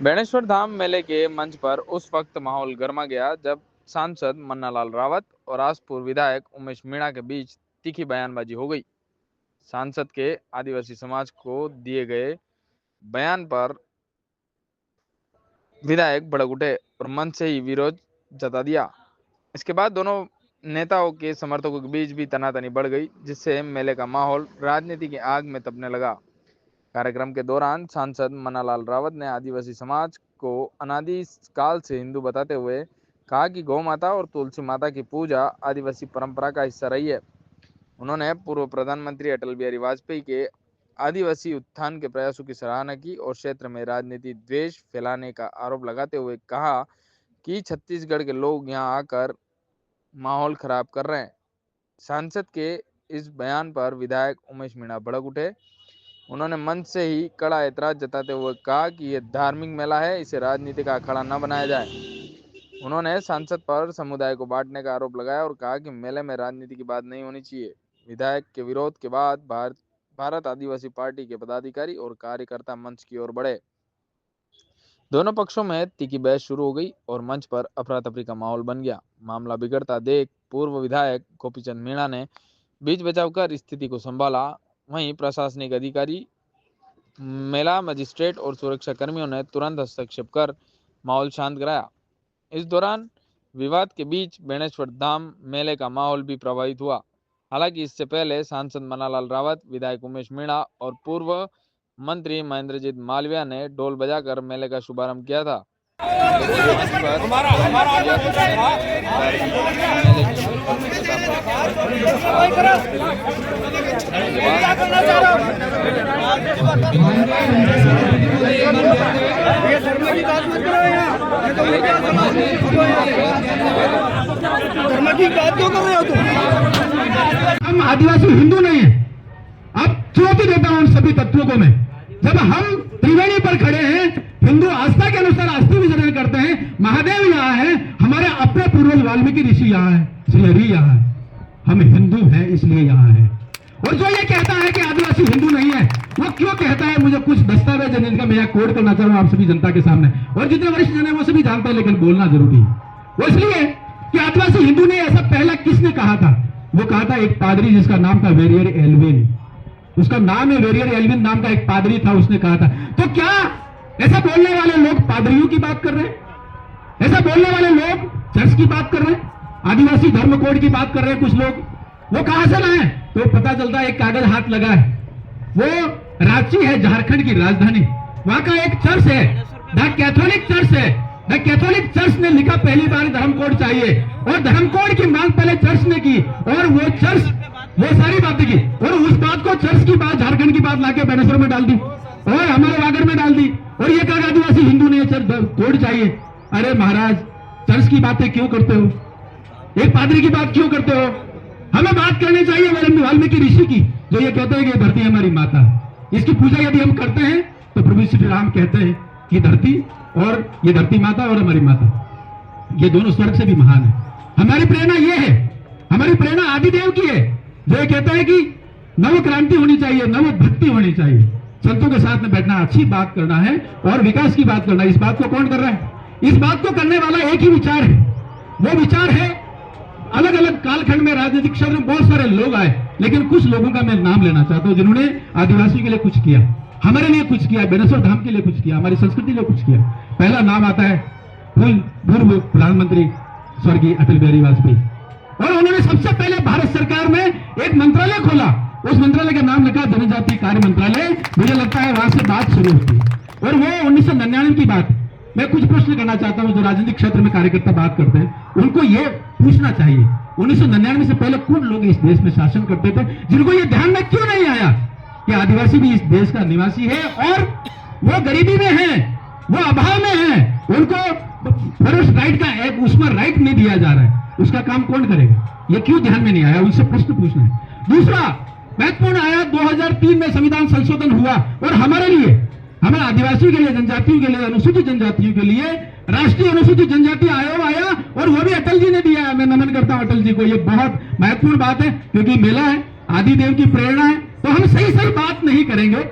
बेणेश्वर धाम मेले के मंच पर उस वक्त माहौल गर्मा गया जब सांसद मन्नालाल रावत और आसपुर विधायक उमेश मीणा के बीच तीखी बयानबाजी हो गई। सांसद के आदिवासी समाज को दिए गए बयान पर विधायक भड़क उठे और मंच से ही विरोध जता दिया। इसके बाद दोनों नेताओं के समर्थकों के बीच भी तनातनी बढ़ गई, जिससे मेले का माहौल राजनीति की आग में तपने लगा। कार्यक्रम के दौरान सांसद मन्नालाल रावत ने आदिवासी समाज को अनादि काल से हिंदू बताते हुए कहा कि गौ माता और तुलसी माता की पूजा आदिवासी परंपरा का हिस्सा रही है। उन्होंने पूर्व प्रधानमंत्री अटल बिहारी वाजपेयी के आदिवासी उत्थान के प्रयासों की सराहना की और क्षेत्र में राजनीति द्वेष फैलाने का आरोप लगाते हुए कहा कि छत्तीसगढ़ के लोग यहां आकर माहौल खराब कर रहे हैं। सांसद के इस बयान पर विधायक उमेश मीणा भड़क उठे। उन्होंने मंच से ही कड़ा ऐतराज जताते हुए कहा कि यह धार्मिक मेला है, इसे राजनीति का अखाड़ा न बनाया जाए। उन्होंने सांसद पर समुदाय को बांटने का आरोप लगाया और कहा कि मेले में राजनीति की बात नहीं होनी चाहिए। विधायक के विरोध के बाद भारत आदिवासी पार्टी के पदाधिकारी और कार्यकर्ता मंच की ओर बढ़े। दोनों पक्षों में तीखी बहस शुरू हो गई और मंच पर अफरा तफरी का माहौल बन गया। मामला बिगड़ता देख पूर्व विधायक गोपीचंद मीणा ने बीच बचाव कर स्थिति को संभाला। वहीं प्रशासनिक अधिकारी, मेला मजिस्ट्रेट और सुरक्षा कर्मियों ने तुरंत हस्तक्षेप कर माहौल शांत कराया। इस दौरान विवाद के बीच बेणेश्वर धाम मेले का माहौल भी प्रभावित हुआ। हालांकि इससे पहले सांसद मन्नालाल रावत, विधायक उमेश मीणा और पूर्व मंत्री महेंद्रजीत मालविया ने ढोल बजाकर मेले का शुभारंभ किया था। हम आदिवासी हिंदू नहीं है। अब चुनौती देता हूं उन सभी तत्वों को मैं। जब हम त्रिवेणी पर खड़े हैं, हिंदू आस्था के अनुसार अस्थि विसर्जन करते हैं, महादेव यहाँ है, हमारे अपने पूर्वज वाल्मीकि ऋषि यहाँ है, श्री हरि यहाँ है, हम हिंदू हैं इसलिए यहाँ है। और जो ये कहता है कि आदिवासी हिंदू नहीं है, वो क्यों कहता है? मुझे कुछ दस्तावेज है जिनका मैं यहाँ कोड करना चाह रहा हूँ आप सभी जनता के सामने, और जितने वरिष्ठ जन है वो सभी जानते हैं, लेकिन बोलना जरूरी है। वो इसलिए कि आदिवासी हिंदू ने ऐसा पहला किसने कहा था? वो कहा था एक पादरी जिसका नाम था वेरियर एल्विन। उसका नाम है वेरियर एल्विन नाम का एक पादरी था, उसने कहा था। तो क्या ऐसा बोलने वाले लोग पादरियों की बात कर रहे हैं? ऐसा बोलने वाले लोग चर्च की बात कर रहे हैं, आदिवासी धर्म कोड की बात कर रहे हैं कुछ लोग? वो कहां से लाए? तो पता चलता है एक कागज हाथ लगा है, वो रांची है, झारखंड की राजधानी। वहां का एक चर्च है, द कैथोलिक चर्च है। द कैथोलिक चर्च ने लिखा पहली बार धर्म कोड चाहिए, और धर्म कोड की मांग पहले चर्च ने की, और वो चर्च वो सारी बातें की, और उस बात को चर्च की बात, झारखंड की बात लाके बेणेश्वर में डाल दी और हमारे वागड़ में डाल दी, और ये कहा आदिवासी हिंदू ने चर्च कोड चाहिए। अरे महाराज, चर्च की बातें क्यों करते हो? एक पादरी की बात क्यों करते हो? हमें बात करनी चाहिए वाल्मीकि ऋषि की, जो ये कहते हैं कि धरती हमारी माता है। इसकी पूजा यदि हम करते हैं तो प्रभु श्री राम कहते हैं कि धरती और ये धरती माता और हमारी माता, ये दोनों स्वर्ग से भी महान है। हमारी प्रेरणा ये है, हमारी प्रेरणा आदिदेव की है, जो ये कहता है कि नव क्रांति होनी चाहिए, नव भक्ति होनी चाहिए, संतों के साथ में बैठना, अच्छी बात करना है और विकास की बात करना है। इस बात को कौन कर रहा है? इस बात को करने वाला एक ही विचार है। वो विचार है, अलग अलग कालखंड में राजनीतिक क्षेत्र में बहुत सारे लोग आए, लेकिन कुछ लोगों का मैं नाम लेना चाहता हूं जिन्होंने आदिवासी के लिए कुछ किया, हमारे लिए कुछ किया, बेणेश्वर धाम के लिए कुछ किया, हमारी संस्कृति के लिए कुछ किया। पहला नाम आता है पूर्व प्रधानमंत्री स्वर्गीय अटल बिहारी वाजपेयी, और उन्होंने सबसे पहले भारत सरकार में एक मंत्रालय खोला। उस मंत्रालय का नाम लिखा जनजाति कार्य मंत्रालय। मुझे लगता है वहां से बात शुरू होती, और वो 1999 की बात। मैं कुछ प्रश्न करना चाहता हूं, जो राजनीतिक क्षेत्र में कार्यकर्ता बात करते हैं, उनको ये पूछना चाहिए 1999 से पहले कौन लोग इस देश में शासन करते थे, जिनको ये ध्यान में क्यों नहीं आया कि आदिवासी भी इस देश का निवासी है और वो गरीबी में है, वो अभाव में है, उनको फर्स्ट राइट का एक उसमें राइट नहीं दिया जा रहा है, उसका काम कौन करेगा? ये क्यों ध्यान में नहीं आया? उनसे प्रश्न पूछना है। दूसरा महत्वपूर्ण आया, 2003 में संविधान संशोधन हुआ, और हमारे लिए, हमारे आदिवासियों के लिए, जनजातियों के लिए, अनुसूचित जनजातियों के लिए राष्ट्रीय अनुसूचित जनजाति आयोग आया, और वो भी अटल जी ने दिया है। मैं नमन करता हूं अटल जी को। ये बहुत महत्वपूर्ण बात है, क्योंकि मेला है, आदिदेव की प्रेरणा है। तो हम सही बात नहीं करेंगे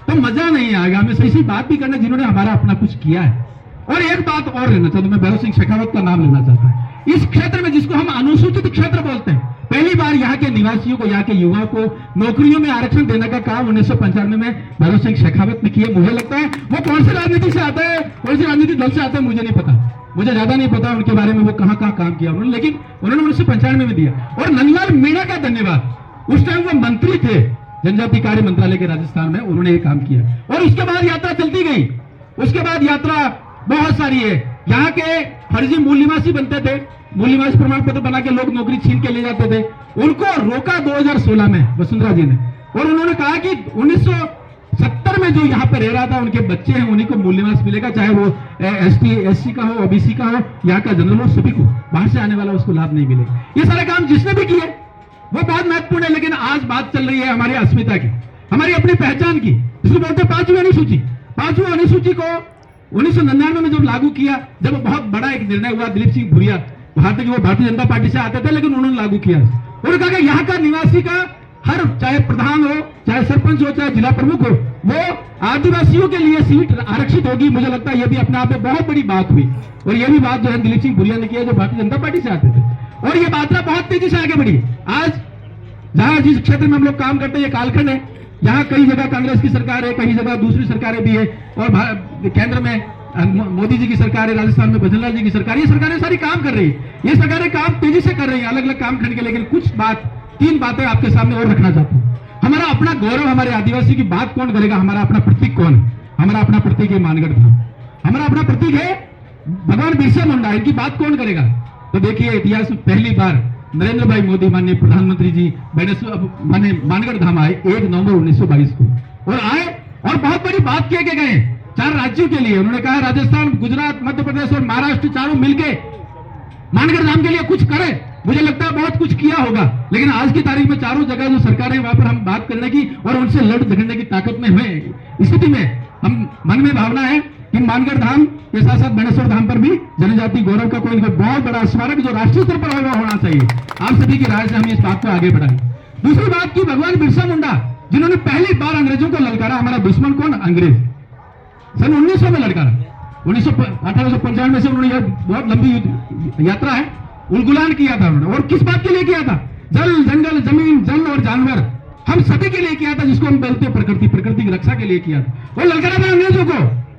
तो मजा नहीं आएगा। हमें सही सही बात भी करना जिन्होंने हमारा अपना कुछ किया है। और एक बात और लेना चाहता हूं, मैं भैरव सिंह शेखावत का नाम लेना चाहता हूं। इस क्षेत्र में जिसको हम अनुसूचित क्षेत्र बोलते हैं, पहली बार यहाँ के निवासियों को, यहाँ के युवाओं को नौकरियों में आरक्षण देने का काम 1995 में भैरव सिंह शेखावत ने किया। मुझे लगता है वो कौन सी राजनीति से आता है, कौन सी राजनीतिक दल से आता है मुझे नहीं पता, मुझे ज्यादा नहीं पता उनके बारे में, वो कहां कहां काम किया उन्होंने, लेकिन उन्होंने 1995 में दिया। और नंदलाल मीणा का धन्यवाद, उस टाइम वो मंत्री थे जनजाति कार्य मंत्रालय के राजस्थान में, उन्होंने ये काम किया। और उसके बाद यात्रा चलती गई, उसके बाद यात्रा बहुत सारी है। यहाँ के फर्जी मूल निवासी बनते थे, मूल निवासी प्रमाण पत्र बना के लोग नौकरी छीन के ले जाते थे, उनको रोका 2016 में वसुंधरा जी ने। और उन्होंने कहा कि 1970 में जो यहाँ पे रह रहा था, उनके बच्चे हैं, उन्हीं को मूल निवास मिलेगा, चाहे वो एसटी एससी का हो, ओबीसी का हो, यहाँ का जनरल हो, सभी को, बाहर से आने वाला उसको लाभ नहीं मिलेगा। ये सारे काम जिसने भी किए वो बहुत महत्वपूर्ण है। लेकिन आज बात चल रही है हमारी अस्मिता की, हमारी अपनी पहचान की, जिसको बोलते हैं पांचवी अनुसूची। पांचवी अनुसूची को 1999 में जब लागू किया, जब बहुत बड़ा एक निर्णय हुआ, दिलीप सिंह भुरिया भारतीय जनता पार्टी से आते थे, लेकिन उन्होंने लागू किया। उन्होंने कहा कि यहाँ का निवासी का हर, चाहे प्रधान हो, चाहे सरपंच हो, चाहे जिला प्रमुख हो, वो आदिवासियों के लिए सीट आरक्षित होगी। मुझे लगता है यह भी अपने आप में बहुत बड़ी बात हुई। और यह भी बात जो है दिलीप सिंह भुरिया ने किया, जो भारतीय जनता पार्टी से आते थे। और ये यात्रा बहुत तेजी से आगे बढ़ी। आज जहां जिस क्षेत्र में हम लोग काम करते हैं, ये कालखंड है, यहाँ कई जगह कांग्रेस की सरकार है, कई जगह दूसरी सरकारें भी है, और केंद्र में मोदी जी की सरकार है, राजस्थान में भजनलाल जी की सरकार, ये सरकारें सारी काम कर रही है। ये सरकारें काम तेजी से कर रही है, अलग अलग काम खंड के। लेकिन कुछ बात, 3 बातें आपके सामने और रखना चाहता हूं। हमारा अपना गौरव, हमारे आदिवासी की बात कौन करेगा? हमारा अपना प्रतीक कौन है? हमारा अपना प्रतीक है मानगढ़ धाम, हमारा अपना प्रतीक है भगवान बिरसा मुंडा। इनकी बात कौन करेगा? तो देखिए, इतिहास में पहली बार नरेंद्र भाई मोदी, माननीय प्रधानमंत्री जी, मानगढ़ धाम आए 1 नवंबर 1922 को, और आए और बहुत बड़ी बात कह के गए 4 राज्यों के लिए। उन्होंने कहा राजस्थान, गुजरात, मध्य प्रदेश और महाराष्ट्र चारों मिलके मानगढ़ धाम के लिए कुछ करें। मुझे लगता है बहुत कुछ किया होगा, लेकिन आज की तारीख में चारों जगह जो सरकारें, वहां पर हम बात करने की और उनसे लड़ झगड़ने की ताकत में हमें, स्थिति में हम मन में भावना है कि मानगढ़ धाम के साथ साथ बेणेश्वर धाम पर भी जनजाति गौरव का कोई बहुत बड़ा स्मारक जो राष्ट्रीय स्तर पर होना चाहिए। आप सभी की राय से हम इस बात को आगे बढ़ाएं। दूसरी बात की भगवान बिरसा मुंडा, जिन्होंने पहली बार अंग्रेजों को ललकारा। हमारा दुश्मन कौन? अंग्रेज। सन 1900 में ललकारा। 1895 में से उन्होंने, बहुत लंबी यात्रा है, उलगुलान किया था उन्होंने। और किस बात के लिए किया था? जल, जंगल, जमीन, जल और जानवर, हम सभी के लिए किया था, जिसको हम बोलते हैं प्रकृति, प्रकृति की रक्षा के लिए किया था। वो ललकारा था अंग्रेजों को।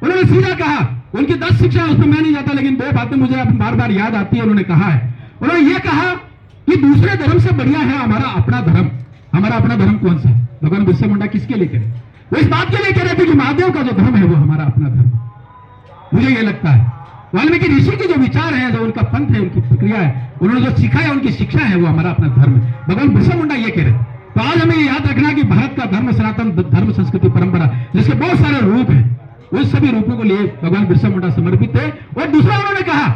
उन्होंने सीधा कहा, उनकी 10 शिक्षा, उसमें मैं नहीं जाता, लेकिन 2 बातें मुझे बार बार याद आती है। उन्होंने कहा है, उन्होंने ये कहा कि दूसरे धर्म से बढ़िया है हमारा अपना धर्म। हमारा अपना धर्म कौन सा? भगवान बिरसा मुंडा किसके लिए करे? वो इस बात के लिए कह रहे थे कि महादेव का जो धर्म है वो हमारा अपना धर्म। मुझे ये लगता है वाल्मीकि ऋषि के जो विचार हैं, जो उनका पंथ है, उनकी प्रक्रिया है, उन्होंने जो सीखा है, उनकी शिक्षा है, वो हमारा अपना धर्म है। भगवान बिरसा मुंडा ये कह रहे। तो आज हमें याद रखना कि भारत का धर्म, सनातन धर्म, संस्कृति, परंपरा, जिसके बहुत सारे रूप हैं, उन सभी रूपों को लिए भगवान बिरसा मुंडा समर्पित है। और दूसरा उन्होंने कहा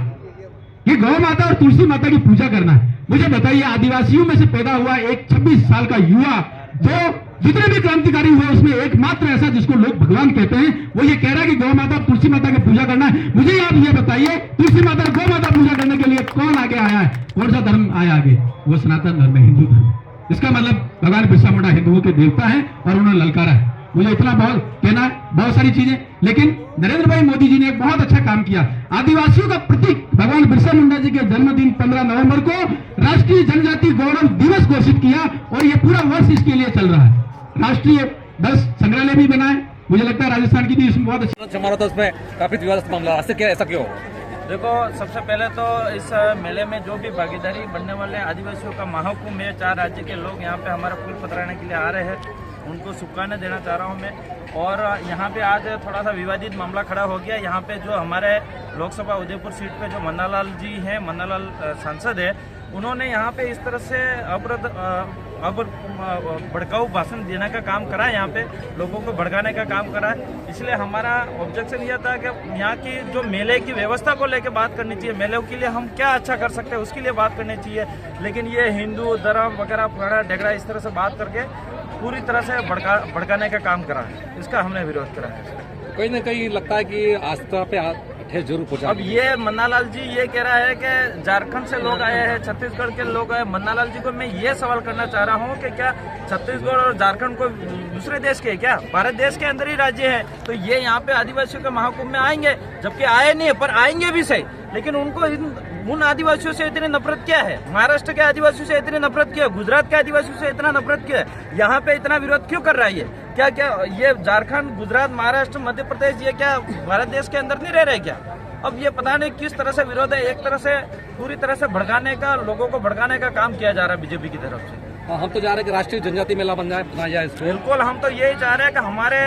कि गौ माता और तुलसी माता की पूजा करना है। मुझे बताइए, आदिवासियों में से पैदा हुआ एक 26 साल का युवा, जो जितने भी क्रांतिकारी हुए उसमें एकमात्र ऐसा जिसको लोग भगवान कहते हैं, वो ये कह रहा है कि गौ माता और तुलसी माता की पूजा करना है। मुझे आप ये बताइए, तुलसी माता और गौ माता पूजा करने के लिए कौन आगे आया है? कौन सा धर्म आया आगे? वो सनातन धर्म है, हिंदू धर्म। इसका मतलब भगवान बिरसा मुंडा हिंदुओं के देवता है और उन्होंने ललकारा है। मुझे इतना बहुत कहना है, बहुत सारी चीजें, लेकिन नरेंद्र भाई मोदी जी ने एक बहुत अच्छा काम किया। आदिवासियों का प्रतीक भगवान बिरसा मुंडा जी के जन्मदिन 15 नवंबर को राष्ट्रीय जनजाति गौरव दिवस घोषित किया, और ये पूरा वर्ष इसके लिए चल रहा है। राष्ट्रीय 10 संग्रहालय भी बनाए। मुझे लगता है राजस्थान की भी इसमें बहुत अच्छा हमारा, तो उसमें काफी विवादित मामला है। क्या ऐसा क्यों? देखो, सबसे पहले तो इस मेले में जो भी भागीदारी बनने वाले आदिवासियों का महाकुंभ है, 4 राज्य के लोग यहाँ पे हमारा फूल पथराने के लिए आ रहे हैं, उनको शुभकामनाएं देना चाह रहा हूँ मैं। और यहाँ पे आज थोड़ा सा विवादित मामला खड़ा हो गया। यहाँ पे जो हमारे लोकसभा उदयपुर सीट पे जो मन्नालाल जी हैं, मन्नालाल सांसद है, उन्होंने यहाँ पे इस तरह से भड़काऊ भाषण देने का काम करा है, यहाँ पे लोगों को भड़काने का काम करा है। इसलिए हमारा ऑब्जेक्शन यह था कि यहाँ की जो मेले की व्यवस्था को लेकर बात करनी चाहिए, मेले के लिए हम क्या अच्छा कर सकते हैं उसके लिए बात करनी चाहिए। लेकिन ये हिंदू धर्म वगैरह फड़ा ढेगड़ा इस तरह से बात करके पूरी तरह से भड़काने का काम करा है, इसका हमने विरोध करा है। कहीं ना कहीं लगता है कि आस्था पे ठेस जरूर पहुंचा। अब ये मन्नालाल जी ये कह रहा है कि झारखंड से लोग आए हैं, छत्तीसगढ़ के लोग आए। मन्नालाल जी को मैं ये सवाल करना चाह रहा हूँ कि क्या छत्तीसगढ़ और झारखंड को दूसरे देश के क्या भारत देश के अंदर ही राज्य है, तो ये यहाँ पे आदिवासियों के महाकुंभ में आएंगे, जबकि आए नहीं है, पर आएंगे भी सही, लेकिन उनको उन आदिवासियों से इतनी नफरत क्या है? महाराष्ट्र के आदिवासियों से इतनी नफरत क्यों है? गुजरात के आदिवासियों से इतना नफरत क्यों है? यहाँ पे इतना विरोध क्यों कर रहा है? क्या क्या ये झारखंड, गुजरात, महाराष्ट्र, मध्य प्रदेश ये क्या भारत देश के अंदर नहीं रह रहे क्या? अब ये पता नहीं किस तरह से विरोध है, एक तरह से पूरी तरह से भड़काने का, लोगों को भड़काने का काम किया जा रहा है बीजेपी की तरफ से। हम तो चाह रहे हैं कि राष्ट्रीय जनजाति मेला बनाया जाए इसको। बिल्कुल, हम तो यही चाह रहे हैं कि हमारे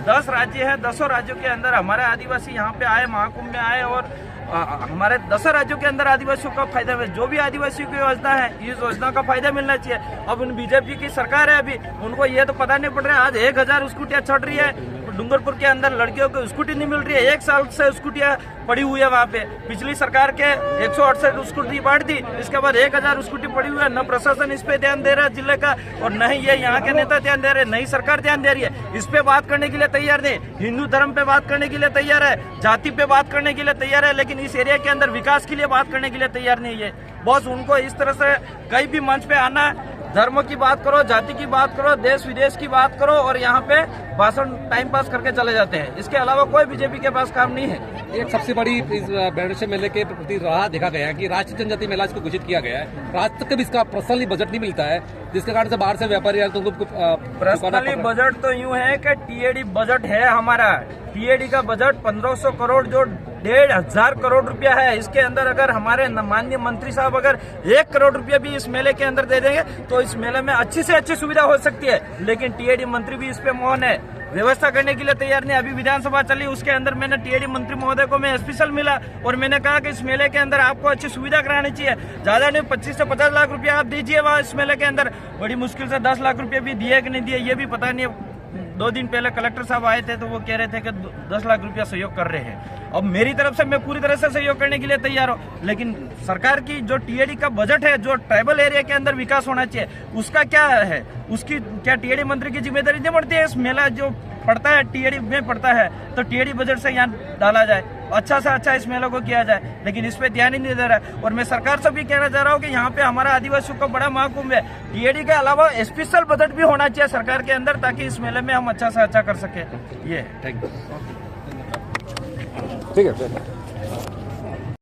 10 राज्य हैं, 10 राज्यों के अंदर हमारे आदिवासी यहाँ पे आए, महाकुंभ में आए, और हमारे 10 राज्यों के अंदर आदिवासियों का फायदा मिले। जो भी आदिवासियों की योजना है, इस योजना का फायदा मिलना चाहिए। अब उन बीजेपी की सरकार है, अभी उनको ये तो पता नहीं पड़ रहा है। आज 1000 स्कूटियां चढ़ रही है डूंगरपुर के अंदर, लड़कियों को स्कूटी नहीं मिल रही है। 1 साल से स्कूटियां पड़ी हुई है वहाँ पे। पिछली सरकार के 168 स्कूटी बांट दी, इसके बाद 1000 स्कूटी पड़ी हुई है। न प्रशासन इस पे ध्यान दे रहा है जिले का, और न ही ये यहाँ के नेता ध्यान दे रहे, नई सरकार ध्यान दे रही है। इस पे बात करने के लिए तैयार नहीं, हिंदू धर्म पे बात करने के लिए तैयार है, जाति पे बात करने के लिए तैयार है, लेकिन इस एरिया के अंदर विकास के लिए बात करने के लिए तैयार नहीं है। बॉस उनको इस तरह से कहीं भी मंच पे आना, धर्म की बात करो, जाति की बात करो, देश विदेश की बात करो, और यहाँ पे भाषण टाइम पास करके चले जाते हैं। इसके अलावा कोई बीजेपी के पास काम नहीं है। एक सबसे बड़ी इस बेडशे मेले के प्रति राह देखा गया है कि राष्ट्रीय जनजाति मेला इसको घोषित किया गया है। राज्य तक कभी इसका पर्सनली बजट नहीं मिलता है, जिसके कारण से बाहर से व्यापारी आए तो उनको पर्सनली बजट तो यूं है कि टीएडी बजट है हमारा। टीएडी का बजट 1500 करोड़ जो 1500 करोड़ रुपया है, इसके अंदर अगर हमारे माननीय मंत्री साहब अगर 1 करोड़ रुपया भी इस मेले के अंदर दे देंगे तो इस मेले में अच्छी से अच्छी सुविधा हो सकती है। लेकिन टीएडी मंत्री भी इस पे मौन है, व्यवस्था करने के लिए तैयार नहीं। अभी विधानसभा चली, उसके अंदर मैंने टीएडी मंत्री महोदय को मैं स्पेशल मिला और मैंने कहा कि इस मेले के अंदर आपको अच्छी सुविधा करानी चाहिए, ज्यादा नहीं 25 से 50 लाख रुपया आप दीजिए वहाँ इस मेले के अंदर। बड़ी मुश्किल से 10 लाख रुपया भी दिए कि नहीं दिए ये भी पता नहीं। 2 दिन पहले कलेक्टर साहब आए थे तो वो कह रहे थे कि 10 लाख रुपया सहयोग कर रहे हैं। अब मेरी तरफ से मैं पूरी तरह से सहयोग करने के लिए तैयार हूँ, लेकिन सरकार की जो टीएडी का बजट है, जो ट्राइबल एरिया के अंदर विकास होना चाहिए, उसका क्या है? उसकी क्या टीएडी मंत्री की जिम्मेदारी नहीं बढ़ती है? इस मेला जो पड़ता है टीएडी में पड़ता है, तो टीएडी बजट से यहाँ डाला जाए, अच्छा से अच्छा इस मेले को किया जाए, लेकिन इस पे ध्यान ही नहीं दे रहा है। और मैं सरकार से भी कहना चाह रहा हूँ कि यहाँ पे हमारा आदिवासियों का बड़ा महाकुंभ है, टीएडी के अलावा स्पेशल बजट भी होना चाहिए सरकार के अंदर, ताकि इस मेले में हम अच्छा से अच्छा कर सके। ये थैंक यू। ठीक है।